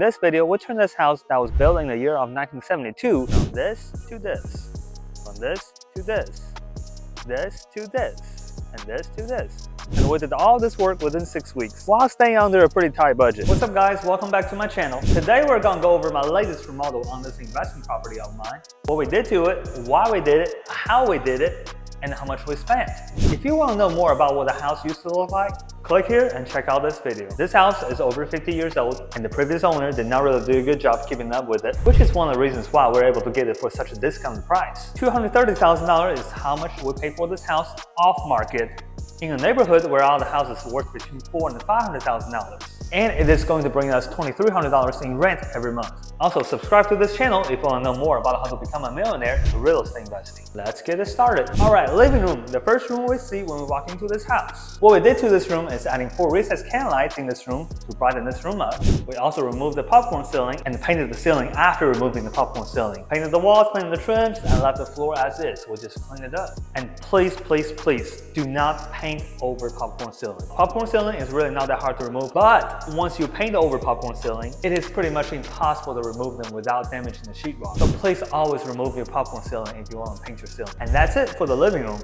this video, we'll turn this house that was built in the year of 1972 from this to this, from this to this, this to this, and this to this. And we did all this work within 6 weeks while staying under a pretty tight budget. What's up guys, welcome back to my channel. Today we're gonna go over my latest remodel on this investment property of mine, what we did to it, why we did it, how we did it, and how much we spent. If you want to know more about what the house used to look like, click here and check out this video. This house is over 50 years old and the previous owner did not really do a good job keeping up with it, which is one of the reasons why we're able to get it for such a discounted price. $230,000 is how much we paid for this house off market in a neighborhood where all the houses are worth between $400,000 and $500,000. And it is going to bring us $2,300 in rent every month. Also, subscribe to this channel if you want to know more about how to become a millionaire through real estate investing. Let's get it started. Alright, living room. The first room we see when we walk into this house. What we did to this room is adding 4 recessed can lights in this room to brighten this room up. We also removed the popcorn ceiling and painted the ceiling after removing the popcorn ceiling. Painted the walls, painted the trims, and left the floor as is. We just cleaned it up. And please, please, please do not paint over popcorn ceiling. Popcorn ceiling is really not that hard to remove, but once you paint over popcorn ceiling, it is pretty much impossible to remove them without damaging the sheetrock. So please always remove your popcorn ceiling if you want to paint your ceiling. And that's it for the living room.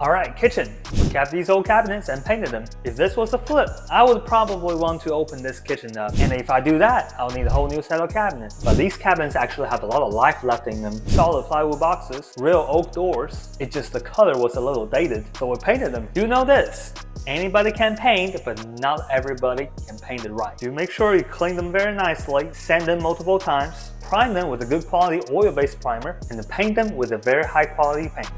Alright, kitchen. We kept these old cabinets and painted them. If this was a flip, I would probably want to open this kitchen up. And if I do that, I'll need a whole new set of cabinets. But these cabinets actually have a lot of life left in them. Solid plywood boxes, real oak doors. It's just the color was a little dated, so we painted them. Do know this. Anybody can paint, but not everybody can paint it right. You make sure you clean them very nicely, sand them multiple times, prime them with a good quality oil-based primer, and then paint them with a very high quality paint.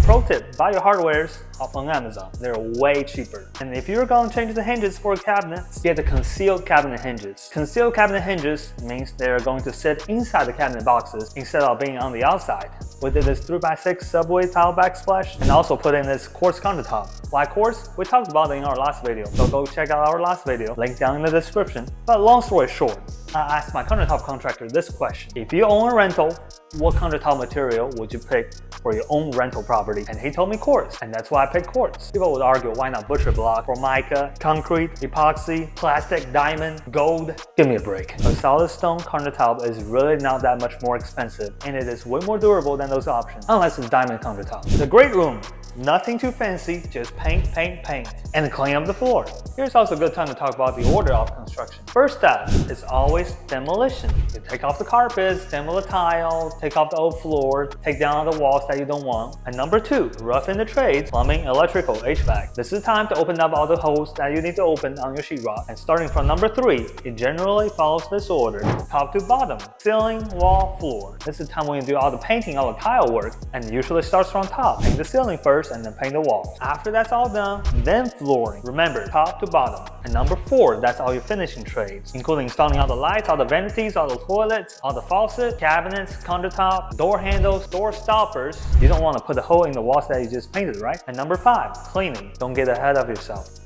Pro tip, buy your hardwares off on Amazon. They're way cheaper. And if you're going to change the hinges for cabinets, get the concealed cabinet hinges. Concealed cabinet hinges means they're going to sit inside the cabinet boxes instead of being on the outside. We did this 3x6 subway tile backsplash and also put in this quartz countertop. Why quartz? We talked about it in our last video, so go check out our last video, link down in the description. But long story short, I asked my countertop contractor this question. If you own a rental, what countertop material would you pick for your own rental property? And he told me quartz, and that's why I picked quartz. People would argue, why not butcher block, formica, concrete, epoxy, plastic, diamond, gold? Give me a break. A solid stone countertop is really not that much more expensive, and it is way more durable than those options, unless it's diamond countertop. The great room. Nothing too fancy, just paint, paint, paint, and clean up the floor. Here's also a good time to talk about the order of construction. First step is always demolition. You take off the carpets, demo the tile, take off the old floor, take down all the walls that you don't want. And number 2, rough in the trades, plumbing, electrical, HVAC. This is the time to open up all the holes that you need to open on your sheetrock. And starting from number 3, it generally follows this order, top to bottom, ceiling, wall, floor. This is the time when you do all the painting, all the tile work, and it usually starts from top. Paint the ceiling first, and then paint the walls. After that's all done, then flooring. Remember, top to bottom. And number 4, that's all your finishing trades, including installing all the lights, all the vanities, all the toilets, all the faucets, cabinets, countertop, door handles, door stoppers. You don't want to put a hole in the walls that you just painted, right? And number 5, cleaning. Don't get ahead of yourself.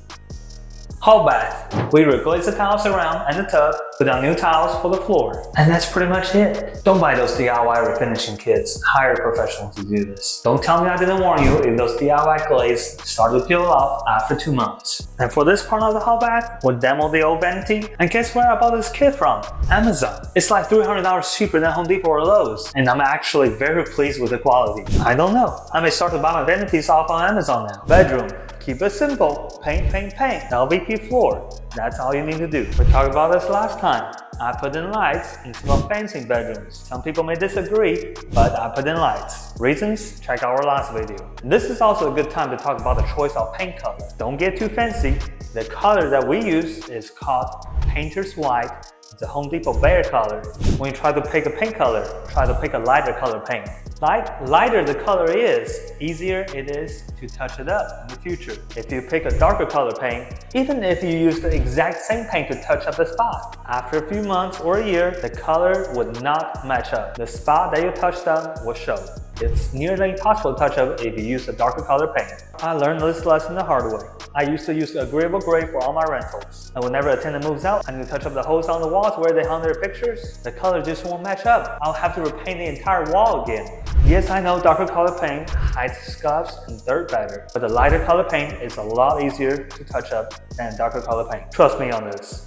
Hall bath. We replace the tiles around and the tub, put on new tiles for the floor. And that's pretty much it. Don't buy those DIY refinishing kits. Hire a professional to do this. Don't tell me I didn't warn you if those DIY glaze start to peel off after 2 months. And for this part of the hall bath, we'll demo the old vanity. And guess where I bought this kit from? Amazon. It's like $300 cheaper than Home Depot or Lowe's. And I'm actually very pleased with the quality. I don't know. I may start to buy my vanities off on Amazon now. Bedroom. Keep it simple. Paint, paint, paint. LVP floor. That's all you need to do. We talked about this last time. I put in lights instead of fancy bedrooms. Some people may disagree, but I put in lights. Reasons? Check our last video. This is also a good time to talk about the choice of paint color. Don't get too fancy. The color that we use is called Painter's White. It's a Home Depot Bear color. When you try to pick a paint color, try to pick a lighter color paint. Lighter the color is, easier it is to touch it up in the future. If you pick a darker color paint, even if you use the exact same paint to touch up the spot, after a few months or a year, the color would not match up. The spot that you touched up will show. It's nearly impossible to touch up if you use a darker color paint. I learned this lesson the hard way. I used to use agreeable gray for all my rentals. And whenever a tenant moves out, I need to touch up the holes on the walls where they hung their pictures. The color just won't match up. I'll have to repaint the entire wall again. Yes, I know darker color paint hides scuffs and dirt better, but the lighter color paint is a lot easier to touch up than darker color paint. Trust me on this.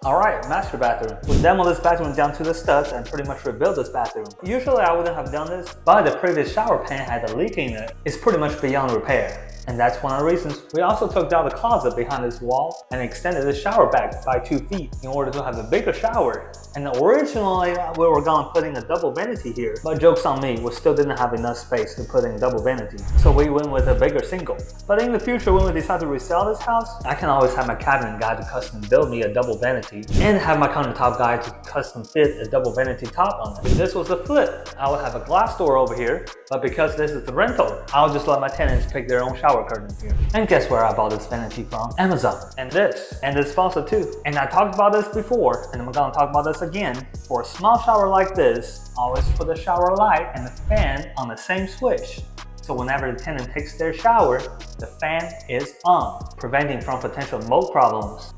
Alright, master bathroom. We demoed this bathroom down to the studs and pretty much rebuilt this bathroom. Usually I wouldn't have done this, but the previous shower pan had a leak in it. It's pretty much beyond repair. And that's one of the reasons we also took down the closet behind this wall and extended the shower back by 2 feet in order to have a bigger shower. And originally we were going to put in a double vanity here, but joke's on me, we still didn't have enough space to put in double vanity. So we went with a bigger single. But in the future when we decide to resell this house, I can always have my cabinet guy to custom build me a double vanity and have my countertop guy to custom fit a double vanity top on it. If this was a flip, I would have a glass door over here, but because this is the rental, I'll just let my tenants pick their own shower curtain here. And guess where I bought this vanity from? Amazon. And this faucet too. And I talked about this before, and I'm gonna talk about this again. For a small shower like this, always put the shower light and the fan on the same switch. So whenever the tenant takes their shower, the fan is on, preventing from potential mold problems.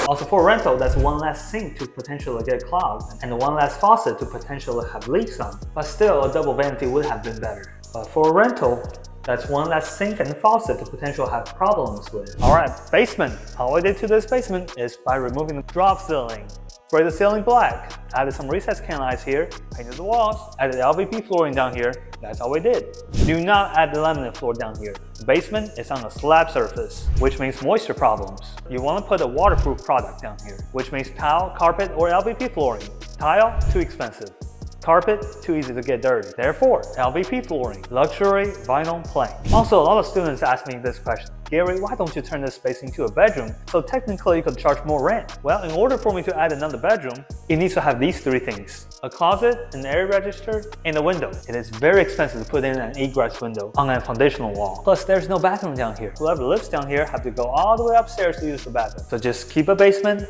Also for rental, that's one less sink to potentially get clogged and one less faucet to potentially have leaks on. But still, a double vanity would have been better. But for rental, that's one less sink and faucet to potentially have problems with. Alright, basement. All I did to this basement is by removing the drop ceiling. Spray the ceiling black, added some recessed can lights here, painted the walls, added the LVP flooring down here. That's all we did. Do not add the laminate floor down here. The basement is on a slab surface, which means moisture problems. You want to put a waterproof product down here, which means tile, carpet, or LVP flooring. Tile, too expensive. Carpet, too easy to get dirty. Therefore, LVP flooring, luxury vinyl plank. Also, a lot of students ask me this question. Gary, why don't you turn this space into a bedroom? So technically you could charge more rent. Well, in order for me to add another bedroom, it needs to have these 3 things. A closet, an area register, and a window. It is very expensive to put in an egress window on a foundational wall. Plus, there's no bathroom down here. Whoever lives down here have to go all the way upstairs to use the bathroom. So just keep a basement.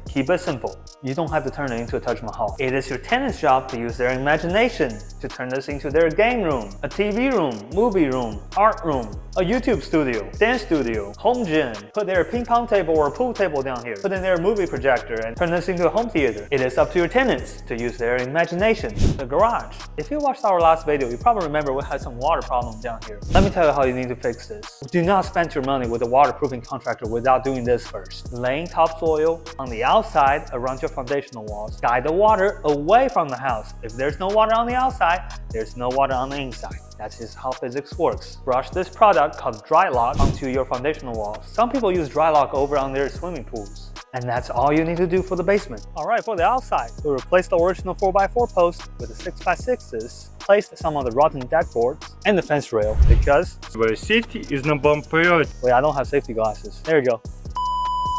Keep it simple. You don't have to turn it into a Taj Mahal. It is your tenant's job to use their imagination to turn this into their game room, a TV room, movie room, art room, a YouTube studio, dance studio, home gym, put their ping pong table or pool table down here, put in their movie projector and turn this into a home theater. It is up to your tenants to use their imagination. The garage. If you watched our last video, you probably remember we had some water problems down here. Let me tell you how you need to fix this. Do not spend your money with a waterproofing contractor without doing this first. Laying topsoil on the outside around your foundational walls. Guide the water away from the house. If there's no water on the outside, there's no water on the inside. That's just how physics works. Brush this product called Dry Lock onto your foundational walls. Some people use Dry Lock over on their swimming pools. And that's all you need to do for the basement. Alright, for the outside, we replaced the original 4x4 post with the 6x6s, placed some of the rotten deck boards, and the fence rail because safety is number one priority. Wait, I don't have safety glasses. There you go.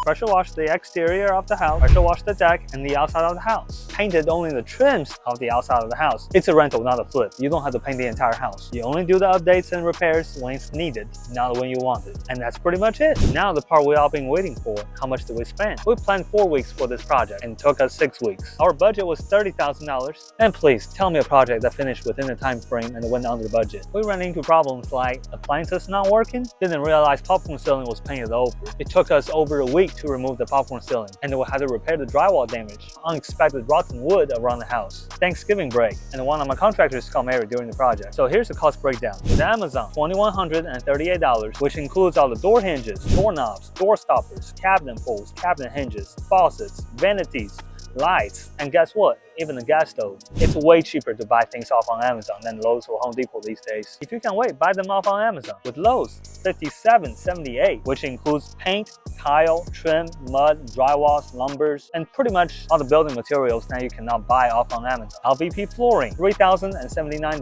Pressure wash the exterior of the house, pressure wash the deck and the outside of the house. Painted only the trims of the outside of the house. It's a rental, not a flip. You don't have to paint the entire house. You only do the updates and repairs when it's needed, not when you want it. And that's pretty much it. Now the part we all been waiting for. How much did we spend? We planned 4 weeks for this project and it took us 6 weeks. Our budget was $30,000. And please, tell me a project that finished within the time frame and went under budget. We ran into problems like appliances not working, didn't realize popcorn ceiling was painted over. It took us over a week to remove the popcorn ceiling, and then we had to repair the drywall damage, unexpected rotten wood around the house, Thanksgiving break, and one of my contractors got married during the project. So here's the cost breakdown. With Amazon, $2,138, which includes all the door hinges, doorknobs, door stoppers, cabinet pulls, cabinet hinges, faucets, vanities, lights, and guess what? Even a gas stove. It's way cheaper to buy things off on Amazon than Lowe's or Home Depot these days. If you can wait, buy them off on Amazon. With Lowe's, $57.78, which includes paint, tile, trim, mud, drywalls, lumbers, and pretty much all the building materials that you cannot buy off on Amazon. LVP flooring, $3,079.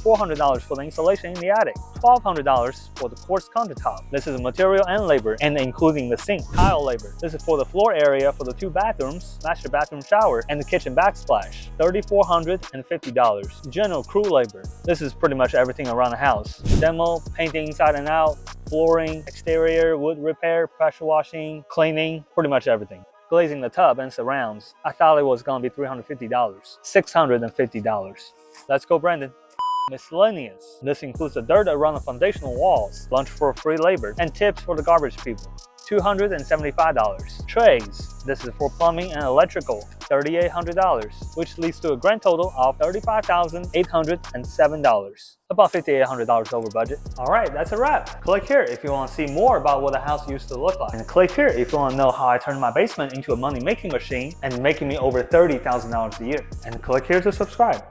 $400 for the installation in the attic, $1,200 for the quartz countertop. This is material and labor, and including the sink, tile labor. This is for the floor area for the 2 bathrooms, master bathroom shower, and the kitchen backsplash, $3,450. General crew labor. This is pretty much everything around the house. Demo, painting inside and out, flooring, exterior, wood repair, pressure washing, cleaning, pretty much everything. glazing the tub and surrounds. I thought it was gonna be $350. $650. Let's go, Brandon. Miscellaneous. This includes the dirt around the foundational walls, lunch for free labor, and tips for the garbage people. $275. Trays. This is for plumbing and electrical. $3,800, which leads to a grand total of $35,807. About $5,800 over budget. Alright, that's a wrap. Click here if you want to see more about what the house used to look like. And click here if you want to know how I turned my basement into a money-making machine and making me over $30,000 a year. And click here to subscribe.